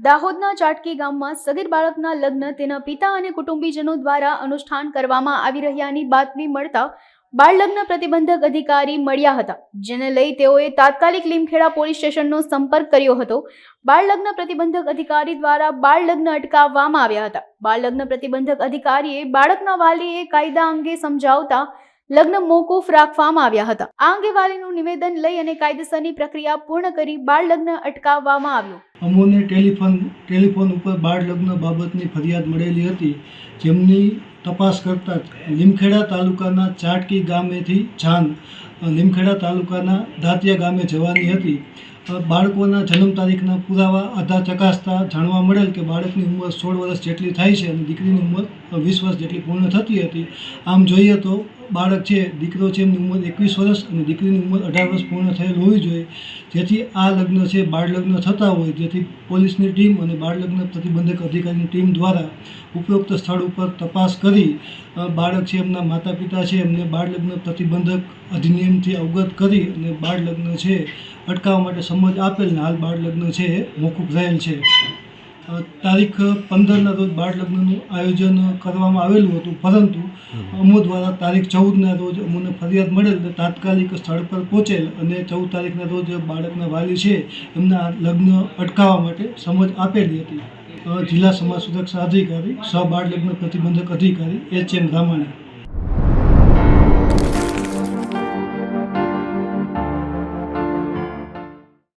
દાહોદના ચાટકી ગામમાં સગીર બાળકના લગ્ન તેના પિતા અને કુટુંબીજનો દ્વારા અનુષ્ઠાન કરવામાં આવી રહ્યાની બાતમી મળતા બાળ લગ્ન પ્રતિબંધક અધિકારી મળ્યા હતા, જેને લઈ તેઓએ તાત્કાલિક લીમખેડા પોલીસ સ્ટેશનનો સંપર્ક કર્યો હતો। બાળ લગ્ન પ્રતિબંધક અધિકારી દ્વારા બાળ લગ્ન અટકાવવામાં આવ્યા હતા। બાળ લગ્ન પ્રતિબંધક અધિકારીએ બાળકના વાલીએ કાયદા અંગે સમજાવતા લગ્ન મોકૂફ રાખવામાં આવ્યા હતા। આ અંગે વાલીનું નિવેદન લઈ અને કાયદેસરની પ્રક્રિયા પૂર્ણ કરી બાળ લગ્ન અટકાવવામાં આવ્યું। અમોને ટેલિફોન ઉપર બાળ લગ્ન બાબતની ફરિયાદ મળેલી હતી, જેમની તપાસ કરતા લીમખેડા તાલુકાના ચાટકી ગામેથી જાન લીમખેડા તાલુકાના દાંતિયા ગામે જવાની હતી। બાળકોના જન્મ તારીખના પુરાવા આધાર ચકાસતા જાણવા મળેલ કે બાળકની ઉંમર 16 વર્ષ જેટલી થાય છે અને દીકરીની ઉંમર 20 વર્ષ જેટલી પૂર્ણ થતી હતી। આમ જોઈએ તો બાળક છે, દીકરો છે, એમની ઉંમર 21 વર્ષ અને દીકરીની ઉંમર 18 વર્ષ પૂર્ણ થયેલ હોવી જોઈએ, જેથી આ લગ્ન છે બાળ લગ્ન થતા હોય, જેથી પોલીસની ટીમ અને બાળ લગ્ન પ્રતિબંધક અધિકારીની ટીમ દ્વારા ઉપરોક્ત સ્થળ ઉપર તપાસ કરી બાળક છે, એમના માતા પિતા છે, એમને બાળ લગ્ન પ્રતિબંધક અધિનિયમથી અવગત કરી અને બાળ લગ્ન છે અટકાવવા માટે સમજ આપેલ ને હાલ બાળ લગ્ન છે એ મોકૂફ રહેલ છે। તારીખ 15ના રોજ બાળ લગ્નનું આયોજન કરવામાં આવેલું હતું, પરંતુ અમો દ્વારા તારીખ 14ના રોજ અમોને ફરિયાદ મળેલ તો તાત્કાલિક સ્થળ પર પહોંચેલ અને 14 તારીખના રોજ બાળકના વાલી છે એમના લગ્ન અટકાવવા માટે સમજ આપેલી હતી। જિલ્લા સમાજ સુરક્ષા અધિકારી સહ બાળ લગ્ન પ્રતિબંધક અધિકારી HM રામાણી।